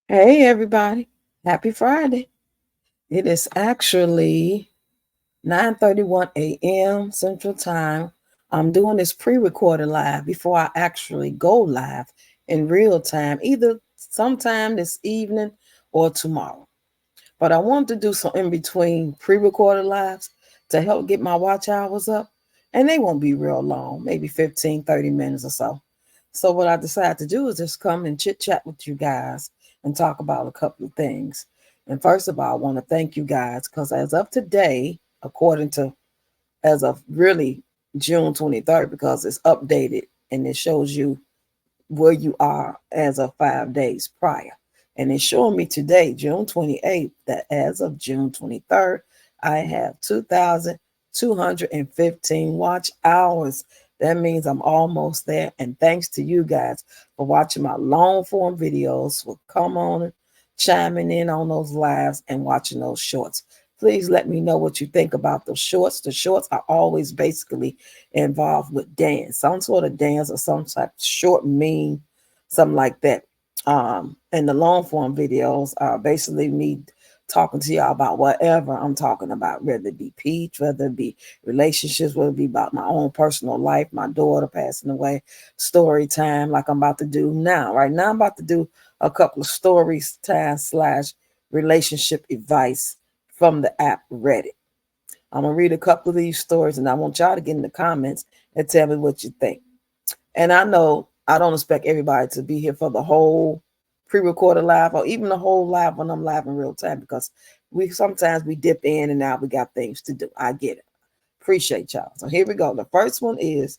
Hey everybody. Happy Friday. It is actually 9:31 a.m. Central Time. I'm doing this pre-recorded live before I actually go live in real time, either sometime this evening or tomorrow. But I wanted to do some in between pre-recorded lives to help get my watch hours up. And they won't be real long, maybe 15, 30 minutes or so. So what I decided to do is just come and chit chat with you guys and talk about a couple of things. And first of all, I want to thank you guys because as of today, according to as of really June 23rd, because it's updated and it shows you where you are as of 5 days prior. And it's showing me today, June 28th, that as of June 23rd, I have 2,215 watch hours. That means I'm almost there. And thanks to you guys for watching my long form videos, for come on and chiming in on those lives and watching those shorts. Please let me know what you think about the shorts. The shorts are always basically involved with dance, some sort of dance or some type of short meme, something like that. And the long form videos are basically me talking to y'all about whatever I'm talking about, whether it be peach, whether it be relationships, whether it be about my own personal life, my daughter passing away, story time, like I'm about to do now. Right now, I'm about to do a couple of stories time slash relationship advice from the app Reddit. I'm gonna read a couple of these stories, and I want y'all to get in the comments and tell me what you think. And I know I don't expect everybody to be here for the whole pre-recorded live or even the whole live when I'm live in real time because we sometimes we dip in and out. We got things to do. I get it. Appreciate y'all. So here we go. The first one is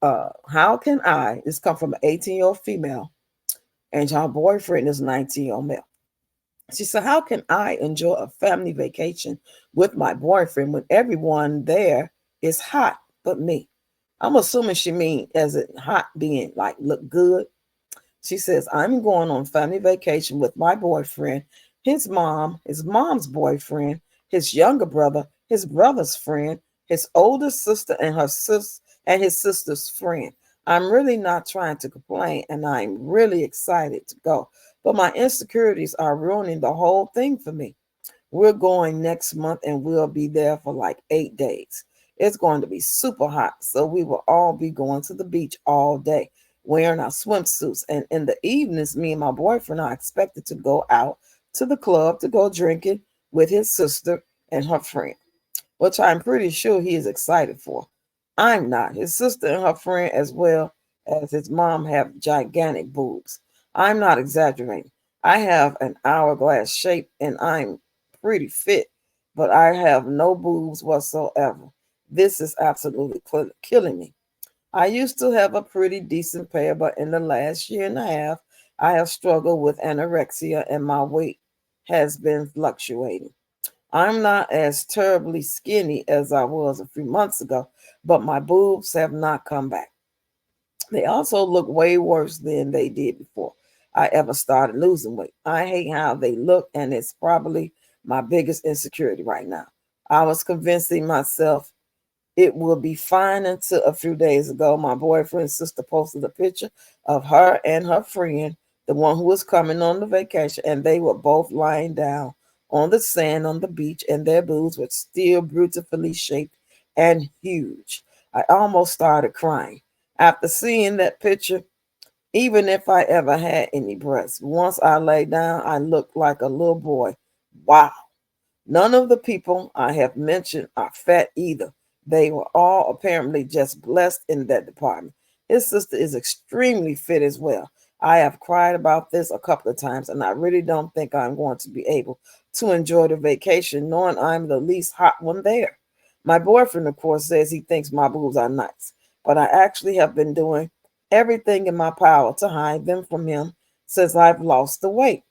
how can I? This come from an 18-year-old female, and her boyfriend is 19-year-old male. She said, how can I enjoy a family vacation with my boyfriend when everyone there is hot but me? I'm assuming she mean as it hot being like look good. She says, I'm going on family vacation with my boyfriend, his mom, his mom's boyfriend, his younger brother, his brother's friend, his older sister, and her sis and his sister's friend. I'm really not trying to complain and I'm really excited to go. But my insecurities are ruining the whole thing for me. We're going next month and we'll be there for like 8 days. It's going to be super hot. So we will all be going to the beach all day, wearing our swimsuits. And in the evenings, me and my boyfriend are expected to go out to the club to go drinking with his sister and her friend, which I'm pretty sure he is excited for. I'm not. His sister and her friend, as well as his mom, have gigantic boobs. I'm not exaggerating. I have an hourglass shape and I'm pretty fit, but I have no boobs whatsoever. This is absolutely killing me. I used to have a pretty decent pair, but in the last year and a half, I have struggled with anorexia and my weight has been fluctuating. I'm not as terribly skinny as I was a few months ago, but my boobs have not come back. They also look way worse than they did before I ever started losing weight. I hate how they look, and it's probably my biggest insecurity right now. I was convincing myself it will be fine until a few days ago. My boyfriend's sister posted a picture of her and her friend, the one who was coming on the vacation, and they were both lying down on the sand on the beach, and their boobs were still beautifully shaped and huge. I almost started crying. After seeing that picture, even if I ever had any breasts, once I lay down, I looked like a little boy. Wow. None of the people I have mentioned are fat either. They were all apparently just blessed in that department. His sister is extremely fit as well. I have cried about this a couple of times, and I really don't think I'm going to be able to enjoy the vacation knowing I'm the least hot one there. My boyfriend, of course, says he thinks my boobs are nice, but I actually have been doing everything in my power to hide them from him since I've lost the weight.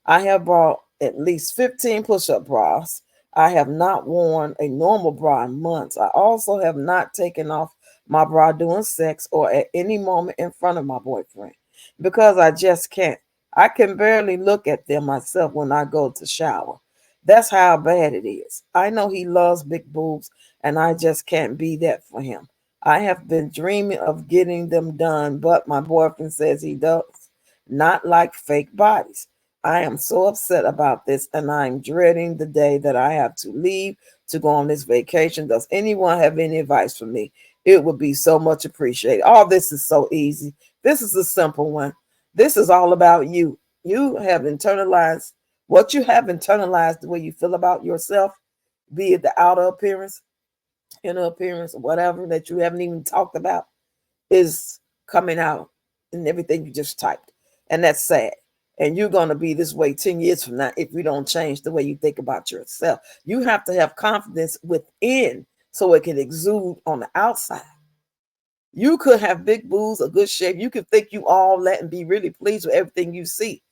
I have bought at least 15 push up bras. I have not worn a normal bra in months. I also have not taken off my bra during sex or at any moment in front of my boyfriend because I just can't. I can barely look at them myself when I go to shower. That's how bad it is. I know he loves big boobs and I just can't be that for him. I have been dreaming of getting them done, but my boyfriend says he does not like fake bodies. I am so upset about this, and I'm dreading the day that I have to leave to go on this vacation. Does anyone have any advice for me? It would be so much appreciated. All this is so easy. This is a simple one. This is all about you. You have internalized what you have internalized, the way you feel about yourself, be it the outer appearance, inner appearance, whatever that you haven't even talked about, is coming out in everything you just typed. And that's sad. And you're going to be this way 10 years from now if you don't change the way you think about yourself. You have to have confidence within so it can exude on the outside. You could have big boobs, a good shape. You could think you all that and be really pleased with everything you see.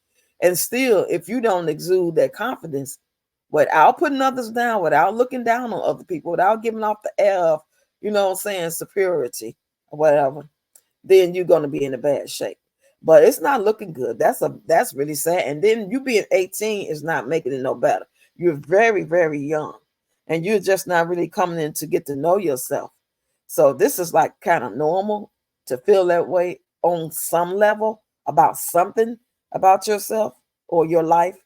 And still, if you don't exude that confidence without putting others down, without looking down on other people, without giving off the air of, you know what I'm saying, superiority or whatever, then you're going to be in a bad shape. But it's not looking good. That's really sad. And then you being 18 is not making it no better. You're very, very young, and you're just not really coming in to get to know yourself. So this is like kind of normal to feel that way on some level about something about yourself or your life,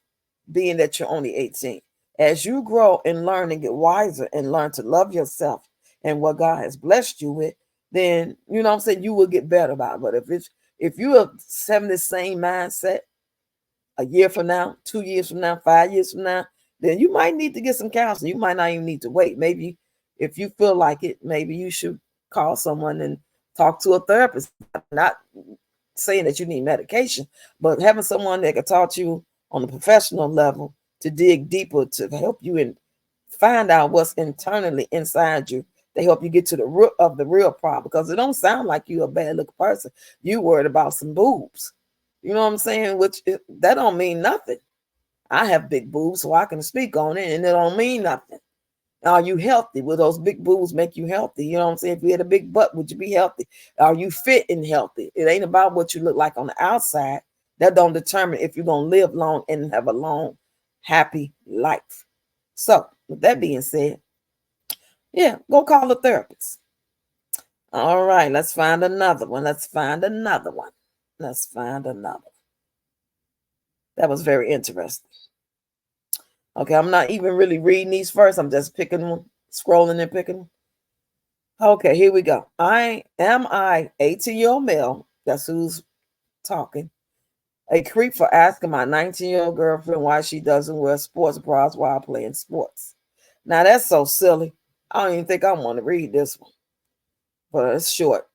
being that you're only 18. As you grow and learn and get wiser and learn to love yourself and what God has blessed you with, then you know what I'm saying, you will get better about it. But if you are having the same mindset a year from now, 2 years from now, 5 years from now, then you might need to get some counseling. You might not even need to wait. Maybe if you feel like it, maybe you should call someone and talk to a therapist. Not saying that you need medication, but having someone that can talk to you on a professional level to dig deeper to help you and find out what's internally inside you. They help you get to the root of the real problem, because it don't sound like you're a bad looking person. You worried about some boobs. You know what I'm saying? That don't mean nothing. I have big boobs, so I can speak on it, and it don't mean nothing. Are you healthy? Will those big boobs make you healthy? You know what I'm saying? If you had a big butt, would you be healthy? Are you fit and healthy? It ain't about what you look like on the outside. That don't determine if you're going to live long and have a long, happy life. So, with that being said, yeah, go call a therapist. All right, let's find another one. Let's find another one. Let's find another. That was very interesting. Okay, I'm not even really reading these first. I'm just picking one, scrolling and picking them. Okay, here we go. I 18-year-old male, that's who's talking, a creep for asking my 19-year-old girlfriend why she doesn't wear sports bras while playing sports. Now that's so silly. I don't even think I want to read this one, but it's short.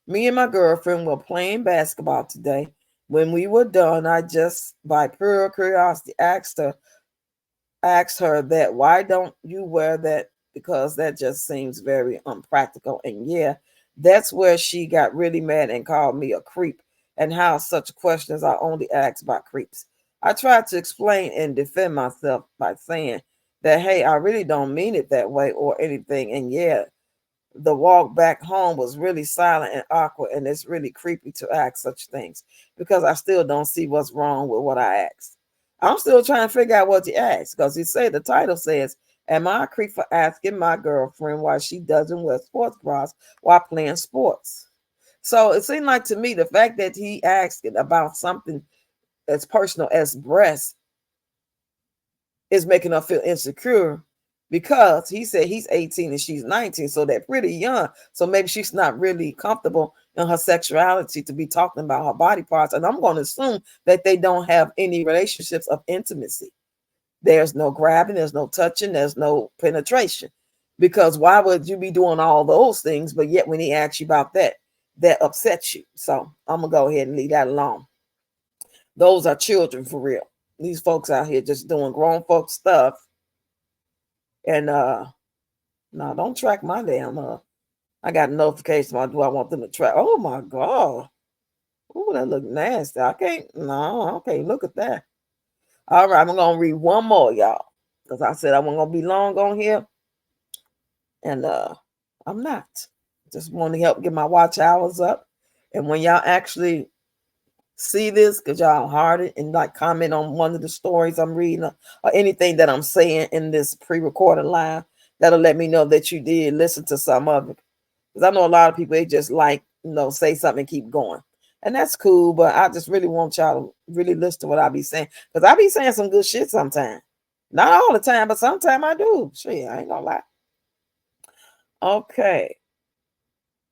Me and my girlfriend were playing basketball today. When we were done, I just, by pure curiosity, asked her that, why don't you wear that? Because that just seems very unpractical. And yeah, that's where she got really mad and called me a creep, and how such questions are only asked by creeps. I tried to explain and defend myself by saying that, hey, I really don't mean it that way or anything. And yeah, the walk back home was really silent and awkward, and it's really creepy to ask such things, because I still don't see what's wrong with what I asked. I'm still trying to figure out what you asked, because you say the title says, am I a creep for asking my girlfriend why she doesn't wear sports bras while playing sports? So it seemed like to me the fact that he asked about something as personal as breasts is making her feel insecure, because he said he's 18 and she's 19, so they're pretty young. So maybe she's not really comfortable in her sexuality to be talking about her body parts. And I'm going to assume that they don't have any relationships of intimacy. There's no grabbing, there's no touching, there's no penetration. Because why would you be doing all those things, but yet when he asks you about that, that upsets you? So I'm going to go ahead and leave that alone. Those are children for real. These folks out here just doing grown folk stuff. And no, don't track my damn I got a notification about, do I want them to track? Oh my God. Oh, that look nasty. I can't look at that. All right, I'm gonna read one more, y'all, because I said I wasn't gonna be long on here. And I'm not. Just want to help get my watch hours up. And when y'all actually see this, because y'all heard it, and like comment on one of the stories I'm reading, or anything that I'm saying in this pre-recorded live, that'll let me know that you did listen to some of it. Because I know a lot of people, they just like, say something and keep going. And that's cool, but I just really want y'all to really listen to what I be saying. Because I be saying some good shit sometimes. Not all the time, but sometimes I do. Shit, I ain't gonna lie. Okay,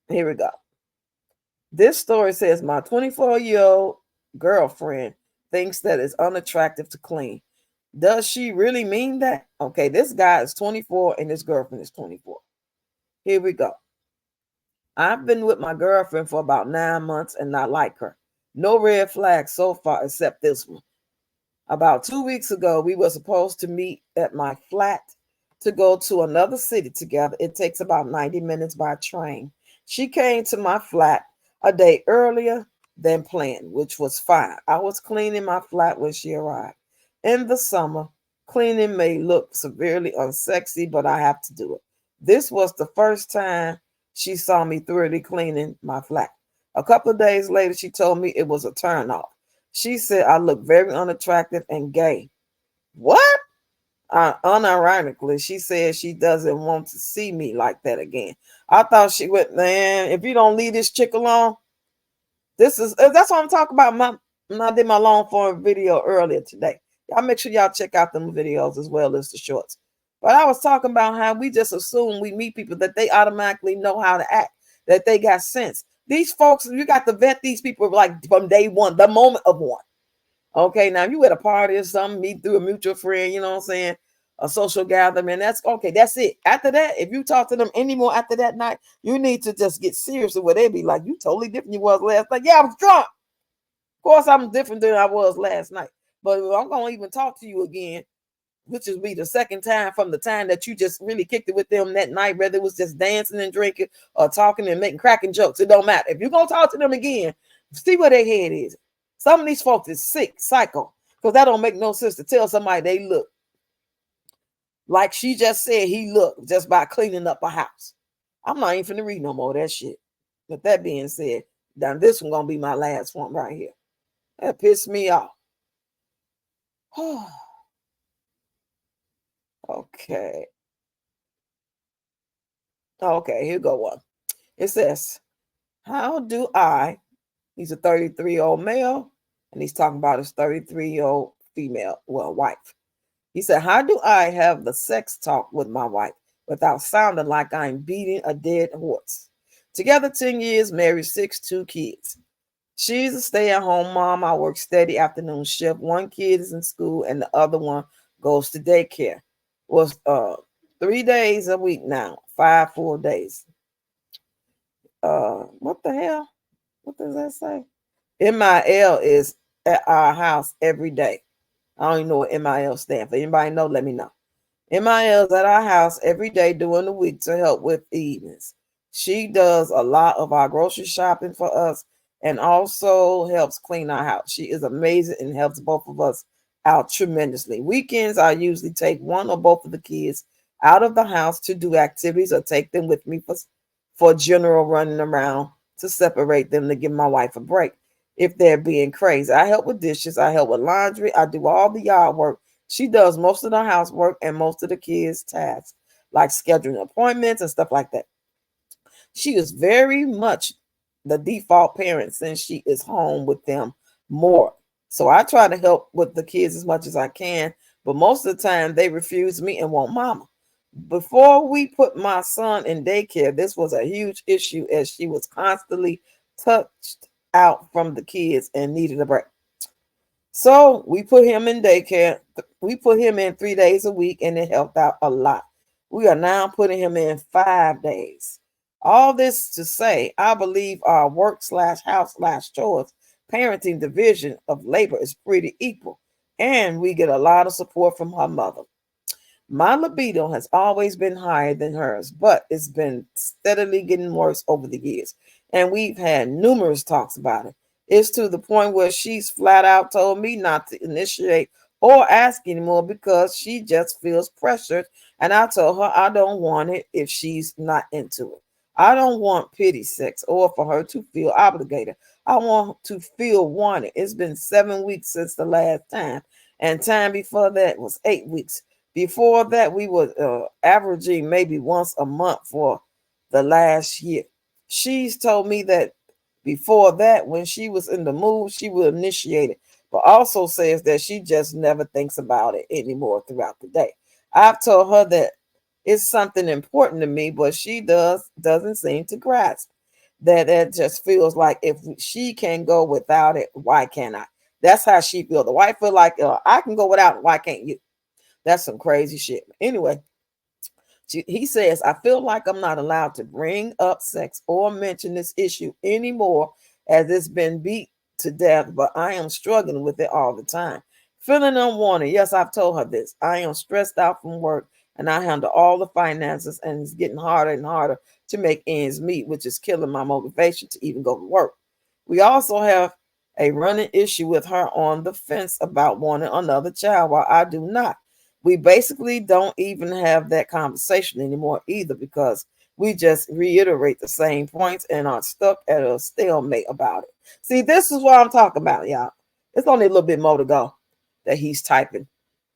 here we go. This story says my 24-year-old girlfriend thinks that it's unattractive to clean. Does she really mean that? Okay, this guy is 24 and this girlfriend is 24. Here we go. I've been with my girlfriend for about 9 months and not like her. No red flags so far except this one. About 2 weeks ago, we were supposed to meet at my flat to go to another city together. It takes about 90 minutes by train. She came to my flat a day earlier than planned, which was fine. I was cleaning my flat when she arrived. In the summer, cleaning may look severely unsexy, but I have to do it. This was the first time she saw me thoroughly cleaning my flat. A couple of days later, she told me it was a turnoff. She said I look very unattractive and gay. What? Unironically, she said she doesn't want to see me like that again. I thought she went, man, if you don't leave this chick alone, that's what I'm talking about. I did my long form video earlier today. Y'all make sure y'all check out them videos as well as the shorts. But I was talking about how we just assume we meet people that they automatically know how to act, that they got sense. These folks, you got to vet these people like from day one, the moment of one. Okay, now you at a party or something, meet through a mutual friend, you know what I'm saying? A social gathering, man. That's okay. That's it. After that, if you talk to them anymore after that night, you need to just get serious with they be like, you totally different you was last night. Yeah, I was drunk. Of course, I'm different than I was last night. But I'm gonna even talk to you again, which will be the second time from the time that you just really kicked it with them that night, whether it was just dancing and drinking or talking and making cracking jokes. It don't matter. If you're gonna talk to them again, see where their head is. Some of these folks is sick, psycho, because that don't make no sense to tell somebody they look like she just said he looked just by cleaning up a house. I'm not even finna read no more of that shit. But that being said, now this one gonna be my last one right here. That pissed me off. Okay. Okay, here go one. It says, how do I, he's a 33-year-old male, and he's talking about his 33-year-old female, well, wife. He said, how do I have the sex talk with my wife without sounding like I'm beating a dead horse? Together 10 years, married 2 kids. She's a stay-at-home mom. I work steady afternoon shift. One kid is in school and the other one goes to daycare. Was 3 days a week now, 5 full days. What the hell? What does that say? MIL is at our house every day. I don't even know what MIL stands for. Anybody know? Let me know. MIL is at our house every day during the week to help with the evenings. She does a lot of our grocery shopping for us and also helps clean our house. She is amazing and helps both of us out tremendously. Weekends, I usually take one or both of the kids out of the house to do activities or take them with me for general running around to separate them to give my wife a break if they're being crazy. I help with dishes. I help with laundry. I do all the yard work. She does most of the housework and most of the kids' tasks, like scheduling appointments and stuff like that. She is very much the default parent since she is home with them more. So I try to help with the kids as much as I can, but most of the time they refuse me and want mama. Before we put my son in daycare, this was a huge issue as she was constantly touched out from the kids and needed a break. So we put him in daycare. We put him in 3 days a week and it helped out a lot. We are now putting him in 5 days. All this to say, I believe our work/house/chores parenting division of labor is pretty equal, and we get a lot of support from her mother. My libido has always been higher than hers, but it's been steadily getting worse over the years. And we've had numerous talks about it. It's to the point where she's flat out told me not to initiate or ask anymore because she just feels pressured. And I told her I don't want it if she's not into it. I don't want pity sex or for her to feel obligated. I want to feel wanted. It's been 7 weeks since the last time, and time before that was 8 weeks. Before that, we were averaging maybe once a month for the last year. She's told me that Before that, when she was in the mood, she would initiate it, but also says that she just never thinks about it anymore throughout the day. I've told her that it's something important to me, but she doesn't seem to grasp that. It just feels like if she can go without it, why can't I? That's how she feels. The wife feel like I can go without it, why can't you? That's some crazy shit. Anyway, he says, I feel like I'm not allowed to bring up sex or mention this issue anymore as it's been beat to death, but I am struggling with it all the time. Feeling unwanted. Yes, I've told her this. I am stressed out from work and I handle all the finances, and it's getting harder and harder to make ends meet, which is killing my motivation to even go to work. We also have a running issue with her on the fence about wanting another child while I do not. We basically don't even have that conversation anymore either, because we just reiterate the same points and are stuck at a stalemate about it. See, this is what I'm talking about, y'all. It's only a little bit more to go that he's typing.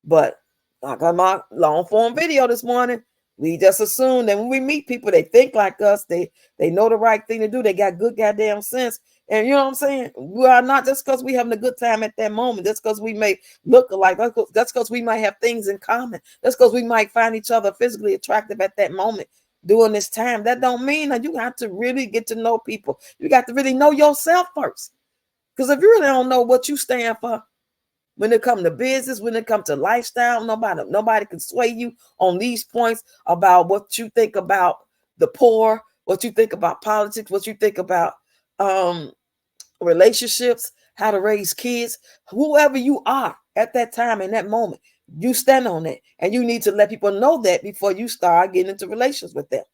But like on my long form video this morning, we just assume that when we meet people, they think like us, they know the right thing to do, they got good goddamn sense. And you know what I'm saying? We are not just because we having a good time at that moment, just because we may look alike, that's because we might have things in common. That's because we might find each other physically attractive at that moment during this time. That don't mean that you have to really get to know people. You got to really know yourself first. Because if you really don't know what you stand for, when it comes to business, when it comes to lifestyle, nobody can sway you on these points about what you think about the poor, what you think about politics, what you think about relationships, how to raise kids. Whoever you are at that time, in that moment, you stand on it, and you need to let people know that before you start getting into relations with them.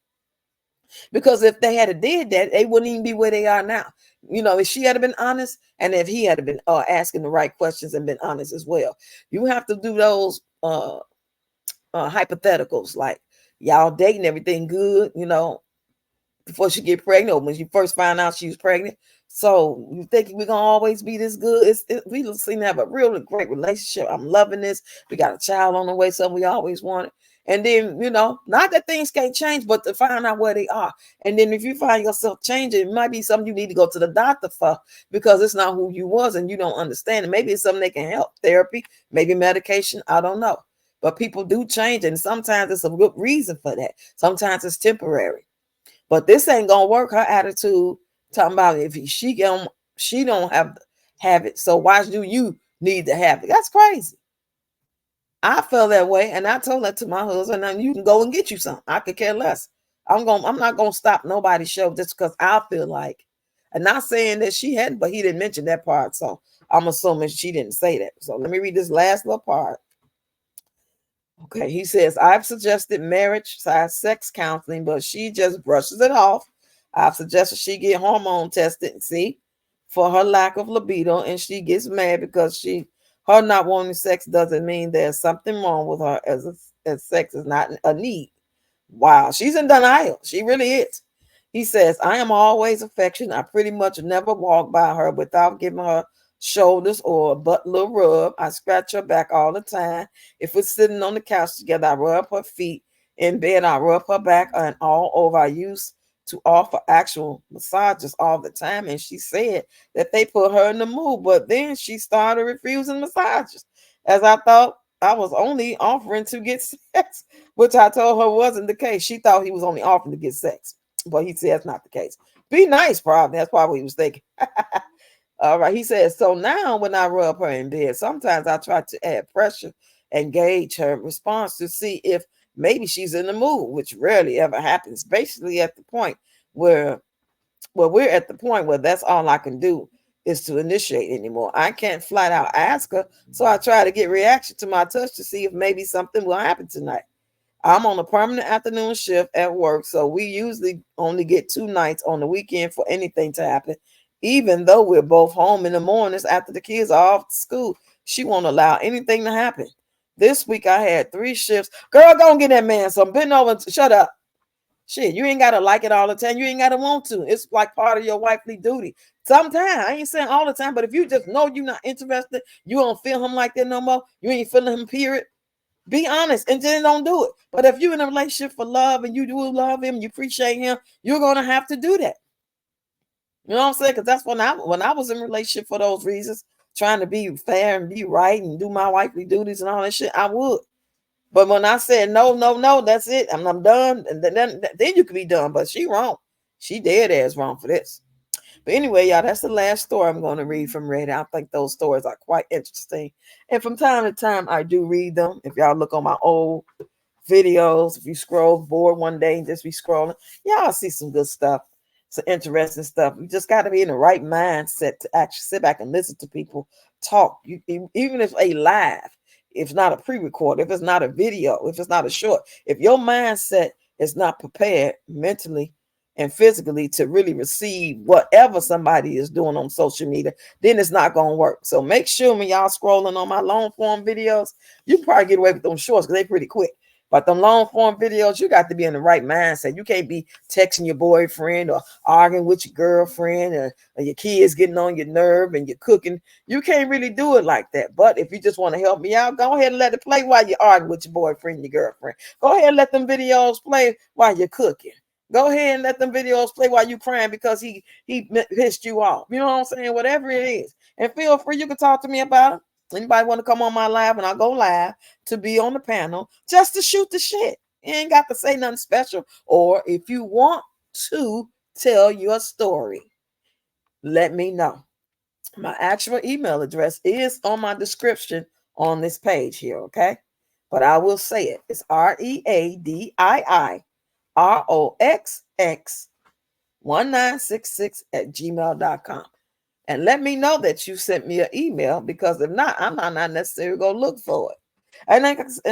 Because if they had did that, they wouldn't even be where they are now. You know, if she had been honest, and if he had been asking the right questions and been honest as well. You have to do those hypotheticals, like y'all dating, everything good, you know, before she get pregnant, or when she first found out she was pregnant. So you think we're gonna always be this good? We seem to have a really great relationship. I'm loving this. We got a child on the way, something we always wanted. And then, you know, not that things can't change, but to find out where they are. And then if you find yourself changing, it might be something you need to go to the doctor for, because it's not who you was and you don't understand it. Maybe it's something they can help, therapy, maybe medication. I don't know. But people do change, and sometimes it's a good reason for that. Sometimes it's temporary. But this ain't gonna work. Her attitude talking about if she don't have it, so why do you need to have it? That's crazy. I felt that way, and I told that to my husband. And you can go and get you something. I could care less. I'm not gonna stop nobody's show just because I feel like. And not saying that she hadn't, but he didn't mention that part, so I'm assuming she didn't say that. So let me read this last little part. Okay, he says, I've suggested marriage size sex counseling, but she just brushes it off. I've suggested she get hormone tested, see, for her lack of libido, and she gets mad because her not wanting sex doesn't mean there's something wrong with her, as sex is not a need. Wow, she's in denial. She really is. He says, I am always affectionate. I pretty much never walk by her without giving her shoulders or a butt little rub. I scratch her back all the time. If we're sitting on the couch together, I rub her feet. In bed, I rub her back and all over. I used to offer actual massages all the time, and she said that they put her in the mood, but then she started refusing massages, as I thought I was only offering to get sex, which I told her wasn't the case. She thought he was only offering to get sex, but he said that's not the case. Be nice, probably. That's probably what he was thinking. All right. He says, so now when I rub her in bed, sometimes I try to add pressure and gauge her response to see if maybe she's in the mood, which rarely ever happens. Basically, at the point where we're at the point where that's all I can do is to initiate anymore. I can't flat out ask her. So I try to get reaction to my touch to see if maybe something will happen tonight. I'm on a permanent afternoon shift at work, so we usually only get 2 nights on the weekend for anything to happen. Even though we're both home in the mornings after the kids are off to school, she won't allow anything to happen. This week I had 3 shifts. Girl, go and get that man some. Bend over. Shut up. Shit, you ain't got to like it all the time. You ain't got to want to. It's like part of your wifely duty. Sometimes, I ain't saying all the time, but if you just know you're not interested, you don't feel him like that no more, you ain't feeling him, period, be honest and then don't do it. But if you're in a relationship for love and you do love him, you appreciate him, you're going to have to do that. You know what I'm saying? Because that's when I was in a relationship for those reasons, trying to be fair and be right and do my wifely duties and all that shit. I would. But when I said no, no, no, that's it. I'm done. And then you could be done. But she wrong. She dead ass wrong for this. But anyway, y'all, that's the last story I'm going to read from Reddit. I think those stories are quite interesting. And from time to time, I do read them. If y'all look on my old videos, if you scroll bored one day and just be scrolling, y'all see some good stuff, some interesting stuff. You just got to be in the right mindset to actually sit back and listen to people talk. Even if a live, if it's not a pre-record, if it's not a video, if it's not a short, if your mindset is not prepared mentally and physically to really receive whatever somebody is doing on social media, then it's not going to work. So make sure when y'all scrolling on my long form videos, you can probably get away with them shorts because they're pretty quick. But the long form videos, you got to be in the right mindset. You can't be texting your boyfriend or arguing with your girlfriend or your kids getting on your nerve and you're cooking. You can't really do it like that. But if you just want to help me out, go ahead and let it play while you're arguing with your boyfriend and your girlfriend. Go ahead and let them videos play while you're cooking. Go ahead and let them videos play while you crying because he pissed you off. You know what I'm saying? Whatever it is. And feel free, you can talk to me about it. Anybody want to come on my live and I'll go live to be on the panel just to shoot the shit. You ain't got to say nothing special. Or if you want to tell your story, let me know. My actual email address is on my description on this page here, okay? But I will say it. It's READIIROXX1966@gmail.com. And let me know that you sent me an email, because if not, I'm not necessarily going to look for it. And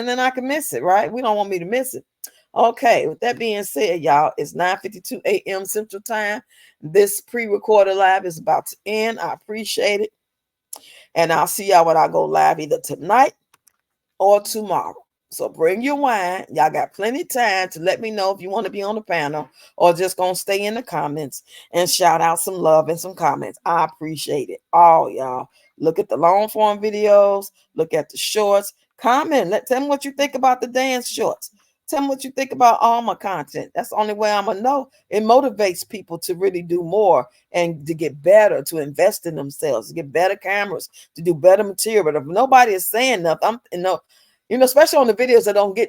then I can miss it, right? We don't want me to miss it. Okay, with that being said, y'all, it's 9:52 a.m. Central Time. This pre-recorded live is about to end. I appreciate it. And I'll see y'all when I go live either tonight or tomorrow. So bring your wine. Y'all got plenty of time to let me know if you want to be on the panel or just going to stay in the comments and shout out some love and some comments. I appreciate it. All y'all. Look at the long form videos. Look at the shorts. Comment. Tell me what you think about the dance shorts. Tell me what you think about all my content. That's the only way I'm going to know. It motivates people to really do more and to get better, to invest in themselves, to get better cameras, to do better material. But if nobody is saying nothing, especially on the videos that don't get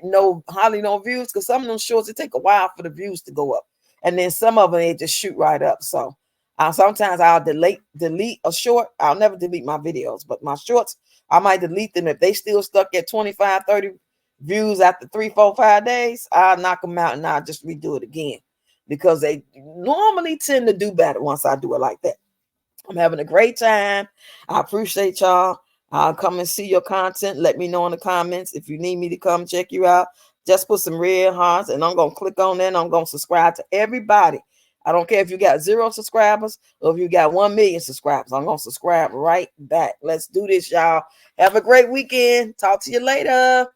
hardly no views, because some of them shorts, it take a while for the views to go up. And then some of them, they just shoot right up. So sometimes I'll delete a short. I'll never delete my videos, but my shorts, I might delete them. If they still stuck at 25, 30 views after 3, 4, 5 days, I'll knock them out and I'll just redo it again, because they normally tend to do better once I do it like that. I'm having a great time. I appreciate y'all. I'll come and see your content. Let me know in the comments if you need me to come check you out. Just put some red hearts and I'm going to click on that and I'm going to subscribe to everybody. I don't care if you got 0 subscribers or if you got 1 million subscribers. I'm going to subscribe right back. Let's do this, y'all. Have a great weekend. Talk to you later.